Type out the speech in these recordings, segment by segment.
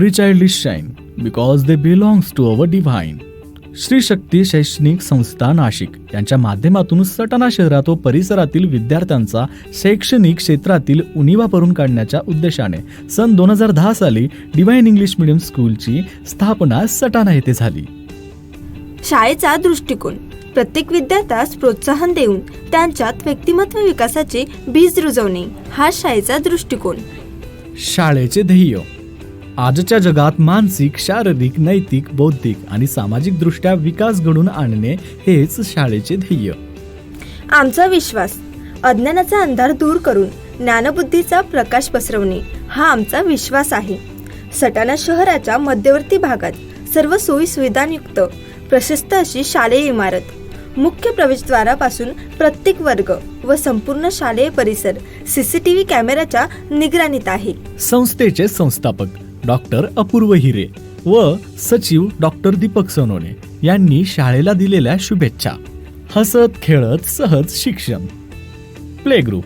Every child is shine because they belongs to our divine. Shri शक्ती शैक्षणिक संस्था नाशिक यांच्या माध्यमातून सटाणा शहरात व परिसरातील विद्यार्थ्यांचा शैक्षणिक क्षेत्रातील उणिवा भरून काढण्याच्या उद्देशाने सन 2010 साली डिव्हाइन इंग्लिश मीडियम स्कूलची स्थापना सटाणा येथे झाली. शाळेचा दृष्टिकोन प्रत्येक विद्यार्थ्यास प्रोत्साहन देऊन त्यांच्यात व्यक्तिमत्व विकासाचे बीज रुजवणे हा शाळेचा दृष्टिकोन. शाळेचे ध्येय आजच्या जगात मानसिक, शारीरिक, नैतिक, बौद्धिक आणि सामाजिक दृष्ट्या विकास घडवून आणणे हेच शाळेचे ध्येय. आमचा विश्वास अज्ञानाचा अंधार दूर करून ज्ञानबुद्धीचा प्रकाश पसरवणे हा आमचा विश्वास आहे. सटाणा शहराच्या मध्यवर्ती भागात सर्व सोयी सुविधांयुक्त प्रशस्त अशी शालेय इमारत, मुख्य प्रवेशद्वारापासून प्रत्येक वर्ग व संपूर्ण शालेय परिसर CCTV कॅमेऱ्याच्या निगराणीत आहे. संस्थेचे संस्थापक डॉक्टर अपूर्व हिरे व सचिव डॉक्टर दीपक सोनवणे यांनी शाळेला दिलेल्या शुभेच्छा. हसत खेळत सहज शिक्षण. प्ले ग्रुप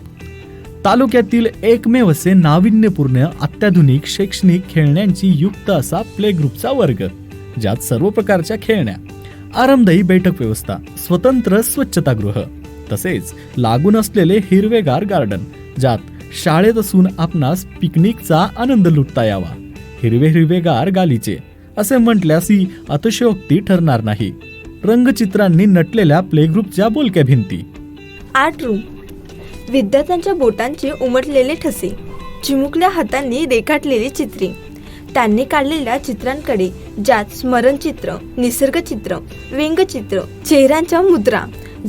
तालुक्यातील एकमेव असे नाविन्यपूर्ण अत्याधुनिक शैक्षणिक खेळण्यांची युक्त असा प्ले ग्रुपचा वर्ग, ज्यात सर्व प्रकारच्या खेळण्या, आरामदायी बैठक व्यवस्था, स्वतंत्र स्वच्छतागृह तसेच लागून असलेले हिरवेगार गार्डन, ज्यात शाळेत असून आपणास पिकनिकचा आनंद लुटता यावा. हिरवेगार गालीचे असे म्हटल्यास ही अतिशयोक्ती ठरणार नाही. रंगचित्रांनी नटलेल्या प्ले ग्रुपच्या बोलक्या भिंती. आर्ट रूम विद्यार्थ्यांच्या बोटांचे उमटलेले ठसे, चिमुकल्या हातांनी रेखाटलेली चित्रे, त्यांनी काढलेल्या चित्रांकडे ज्यात स्मरणचित्र, निसर्गचित्र, व्यंगचित्र, चेहऱ्यांच्या मुद्रा,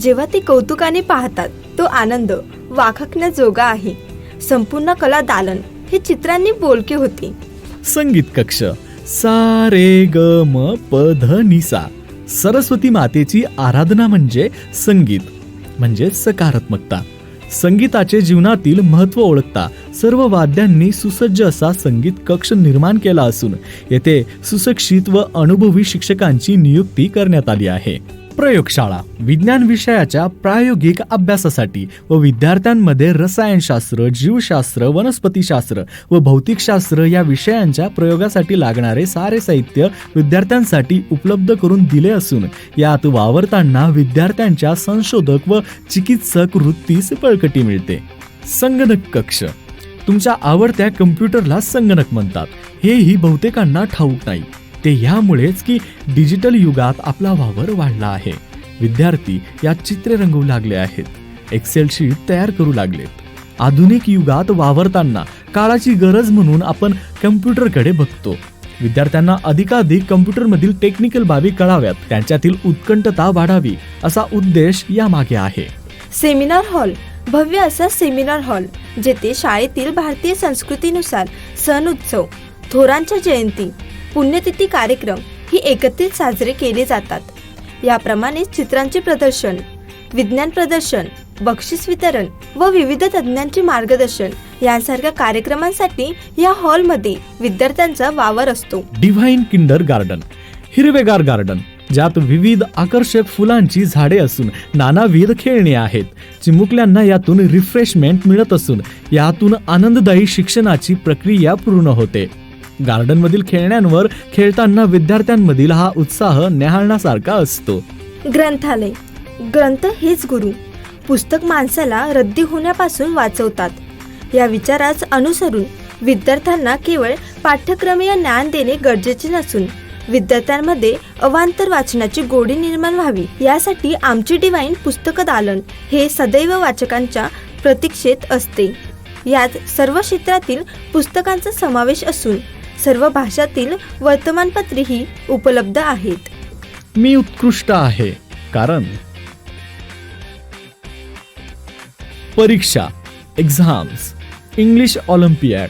जेव्हा ते कौतुकाने पाहतात तो आनंद वाखाणण्याजोगा आहे. संपूर्ण कला दालन हे चित्रांनी बोलके होते. संगीत कक्ष सा रे ग म प ध नि सा. सरस्वती मातेची आराधना म्हणजे संगीत, म्हणजे सकारात्मकता. संगीताचे जीवनातील महत्त्व ओळखता सर्व वाद्यांनी सुसज्ज असा संगीत कक्ष निर्माण केला असून येथे सुशिक्षित व अनुभवी शिक्षकांची नियुक्ती करण्यात आली आहे. प्रयोगशाळा विज्ञान विषयाच्या प्रायोगिक अभ्यासासाठी व विद्यार्थ्यांमध्ये रसायनशास्त्र, जीवशास्त्र, वनस्पतीशास्त्र व भौतिकशास्त्र या विषयांच्या प्रयोगासाठी लागणारे सारे साहित्य विद्यार्थ्यांसाठी उपलब्ध करून दिले असून यात वावरताना विद्यार्थ्यांच्या संशोधक व चिकित्सक वृत्तीस बळकटी मिळते. संगणक कक्ष तुमच्या आवडत्या कम्प्युटरला संगणक म्हणतात हेही बहुतेकांना ठाऊक नाही. ते यामुळेच की डिजिटल युगात आपला वावर वाढला आहे. विद्यार्थी यात चित्रे रंगवू लागले आहेत, एक्सेल शीट तयार करू लागलेत. आधुनिक युगात वावरताना काळाची गरज म्हणून आपण कम्प्युटरकडे बघतो. विद्यार्थ्यांना अधिकाधिक कम्प्युटरमधील टेक्निकल बाबी कळाव्यात, त्यांच्यातील उत्कंठता वाढावी असा उद्देश यामागे आहे. सेमिनार हॉल भव्य असा सेमिनार हॉल, जेथे शाळेतील भारतीय संस्कृतीनुसार सण उत्सव, थोरांच्या जयंती, पुण्यतिथी कार्यक्रम ही एकत्रित साजरे केले जातात. याप्रमाणे चित्रांचे प्रदर्शन, विज्ञान प्रदर्शन, बक्षीस वितरण व विविध तज्ञांचे मार्गदर्शन यांसारख्या कार्यक्रमांसाठी या हॉलमध्ये विद्यार्थ्यांचा वावर असतो. डिव्हाइन किंडर गार्डन हिरवेगार गार्डन, ज्यात विविध आकर्षक फुलांची झाडे असून नानाविध खेळणी आहेत. चिमुकल्यांना यातून रिफ्रेशमेंट मिळत असून यातून आनंददायी शिक्षणाची प्रक्रिया पूर्ण होते. गार्डनमधील खेळण्यांवर खेळताना विद्यार्थ्यांमधील हा उत्साह न्याहाळण्यासारखा असतो. ग्रंथालय ग्रंथ हेच गुरु, पुस्तक माणसाला रद्दी होण्यापासून वाचवतात. या विचारास अनुसरून विद्यार्थ्यांना केवळ पाठ्यक्रमीय ज्ञान देणे गरजेचे नसून विद्यार्थ्यांमध्ये अवांतर वाचनाची गोडी निर्माण व्हावी यासाठी आमचे डिव्हाइन पुस्तक दालन हे सदैव वाचकांच्या प्रतीक्षेत असते. यात सर्व क्षेत्रातील पुस्तकांचा समावेश असून सर्व भाषातील वर्तमानपत्रेही उपलब्ध आहेत. मी उत्कृष्ट आहे कारण परीक्षा, exams, English Olympiad,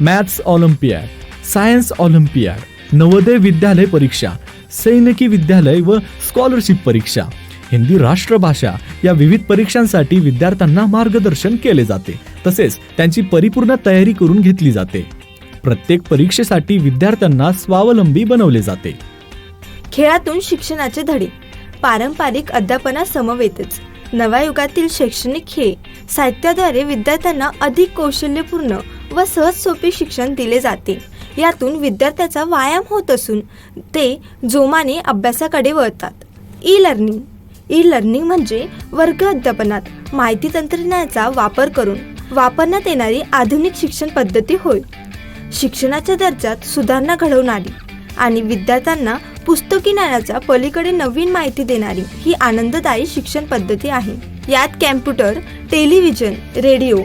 maths Olympiad, science Olympiad, Navodaya Vidyalaya परीक्षा, सैनिकी विद्यालय व स्कॉलरशिप परीक्षा, हिंदी राष्ट्रभाषा या विविध परीक्षांसाठी विद्यार्थ्यांना मार्गदर्शन केले जाते. तसेच त्यांची परिपूर्ण तयारी करून घेतली जाते. प्रत्येक परीक्षेसाठी विद्यार्थ्यांना स्वावलंबी बनवले जाते. खेळातून शिक्षणाचे धडे पारंपरिक अध्यापनासमवेतच नव्या युगातील शैक्षणिक खेळ साहित्याद्वारे विद्यार्थ्यांना अधिक कौशल्यपूर्ण व सहज सोपे शिक्षण दिले जाते. यातून विद्यार्थ्याचा व्यायाम होत असून ते जोमाने अभ्यासाकडे वळतात. ई लर्निंग म्हणजे वर्ग अध्यापनात माहिती तंत्रज्ञानाचा वापर करून वापरण्यात येणारी आधुनिक शिक्षण पद्धती होय. शिक्षणाच्या दर्जात सुधारणा घडवणारी आणि विद्यार्थ्यांना पुस्तकी ज्ञानाच्या पलीकडे नवीन माहिती देणारी ही आनंददायी शिक्षण पद्धती आहे. यात कॅम्प्युटर, टेलिव्हिजन, रेडिओ,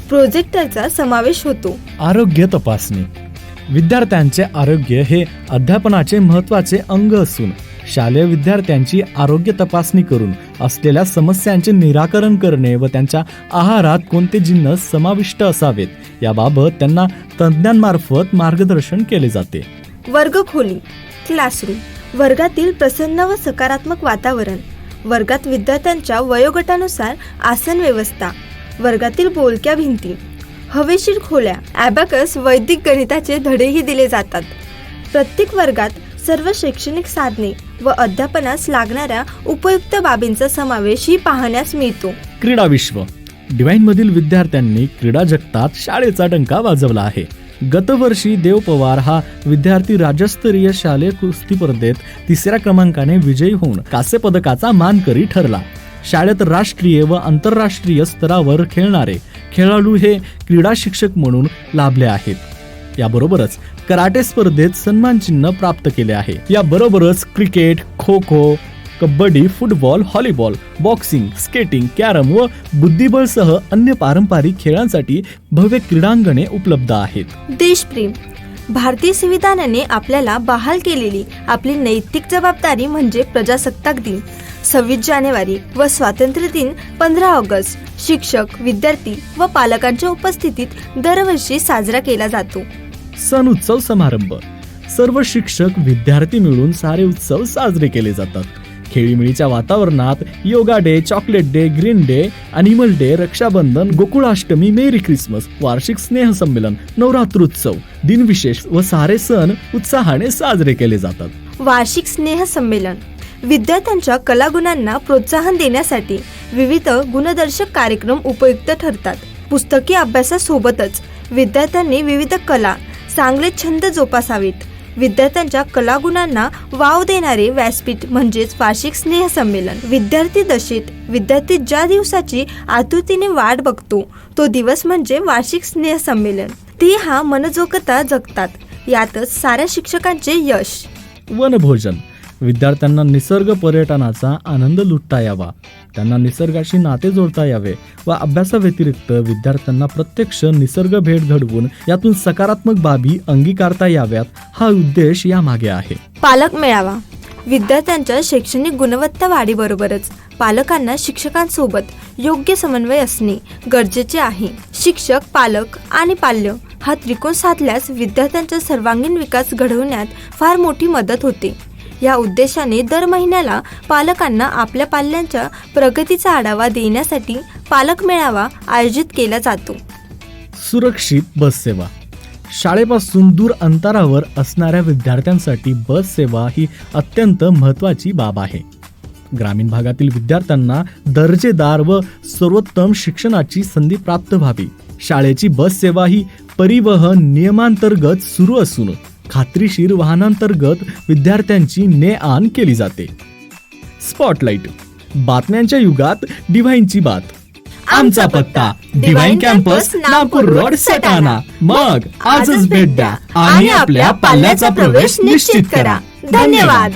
प्रोजेक्टरचा समावेश होतो. आरोग्य तपासणी. विद्यार्थ्यांचे आरोग्य हे अध्यापनाचे महत्त्वाचे अंग असून शालेय विद्यार्थ्यांची आरोग्य तपासणी करून असलेल्या समस्यांचे निराकरण करणे व त्यांच्या आहारात कोणते जिन्नस समाविष्ट असावेत याबाबत त्यांना तज्ज्ञांमार्फत मार्गदर्शन केले जाते. वर्गखोली, क्लासरूम. वर्गातील प्रसन्न व सकारात्मक वातावरण. वर्गात विद्यार्थ्यांच्या वयोगटानुसार आसन व्यवस्था. वर्गातील बोलक्या भिंती, हवेशीर खोल्या, ॲबॅकस, वैदिक गणिताचे धडेही दिले जातात. प्रत्येक वर्गात सर्व शैक्षणिक साधने व अध्यापनास लागणाऱ्या उपयुक्त बाबींचा समावेशही पाहण्यास मिळतो. क्रीडा विश्व. डिव्हाइन मधील विद्यार्थ्यांनी क्रीडा जगतात शाळेचा डंका वाजवला आहे. गतवर्षी देव पवार हा विद्यार्थी राज्यस्तरीय शालेय कुस्ती स्पर्धेत 3ऱ्या क्रमांकाने विजयी होऊन कांस्य पदकाचा मानकरी ठरला. शाळेत राष्ट्रीय व आंतरराष्ट्रीय स्तरावर खेळणारे खेळाडू हे क्रीडा शिक्षक म्हणून लाभले आहेत. याबरोबरच कराटे स्पर्धेत सन्मान चिन्ह प्राप्त केले आहे. याबरोबरच cricket, kho kho, kabaddi, football, volleyball, boxing, skating, carrom व बुद्धिबळ सह अन्य पारंपरिक खेळांसाठी भव्य क्रीडांगणे उपलब्ध आहेत. देशप्रेम. भारतीय संविधानाने आपल्याला बहाल केलेली आपली नैतिक जबाबदारी म्हणजे प्रजासत्ताक दिन, 26 जानेवारी व स्वातंत्र्य दिन 15 ऑगस्ट शिक्षक, विद्यार्थी व पालकांच्या उपस्थितीत दरवर्षी साजरा केला जातो. सण उत्सव समारंभ. सर्व शिक्षक, विद्यार्थी मिळून सारे उत्सव साजरे केले जातात. खेळीमेळीच्या वातावरणात yoga day, chocolate day, green day, animal day, Raksha Bandhan, Gokulashtami, merry Christmas, वार्षिक स्नेह संमेलन, नवरात्रोत्सव, दिनविशेष व सारे सण उत्साहाने साजरे केले जातात. वार्षिक स्नेह संमेलन. विद्यार्थ्यांच्या कलागुणांना प्रोत्साहन देण्यासाठी विविध गुणदर्शक कार्यक्रम उपयुक्त ठरतात. पुस्तकी अभ्यासासोबतच विद्यार्थ्यांनी विविध कला, चांगले छंद जोपासावेत. विद्यार्थ्यांच्या कलागुणांना वाव देणारे व्यासपीठ म्हणजेच वार्षिक स्नेह संमेलन. विद्यार्थी दशेत विद्यार्थी ज्या दिवसाची आतुरतेने वाट बघतो तो दिवस म्हणजे वार्षिक स्नेह संमेलन. ते हा मनजोगता जगतात. यातच साऱ्या शिक्षकांचे यश. वनभोजन. विद्यार्थ्यांना निसर्ग पर्यटनाचा आनंद लुटता यावा, त्यांना निसर्गाशी नाते जोडता यावे व अभ्यासाव्यतिरिक्त विद्यार्थ्यांना प्रत्यक्ष निसर्ग भेट घडवून यातून सकारात्मक बाबी अंगीकारता याव्यात हा उद्देश यामागे आहे. पालक मेळावा. विद्यार्थ्यांच्या शैक्षणिक गुणवत्ता वाढीबरोबरच पालकांना शिक्षकांसोबत योग्य समन्वय असणे गरजेचे आहे. शिक्षक, पालक आणि पाल्य हा त्रिकोण साधल्यास विद्यार्थ्यांचा सर्वांगीण विकास घडवण्यात फार मोठी मदत होते. या उद्देशाने दर महिन्याला पालकांना आपल्या पाल्यांच्या प्रगतीचा आढावा देण्यासाठी पालक मेळावा आयोजित केला जातो. सुरक्षित बस सेवा. शाळेपासून दूर अंतरावर असणाऱ्या विद्यार्थ्यांसाठी बस सेवा ही अत्यंत महत्त्वाची बाब आहे. ग्रामीण भागातील विद्यार्थ्यांना दर्जेदार व सर्वोत्तम शिक्षणाची संधी प्राप्त व्हावी. शाळेची बस सेवा ही परिवहन नियमांतर्गत सुरू असून खात्रीशीर वाहनांतर्गत विद्यार्थ्यांची ने-आण केली जाते. स्पॉटलाइट. बातम्यांच्या युगात डिव्हाइनची बात. आमचा पत्ता divine campus, Nagpur road, Satana. मग आजच भेट द्या आणि आपल्या पाल्याचा प्रवेश निश्चित करा. धन्यवाद.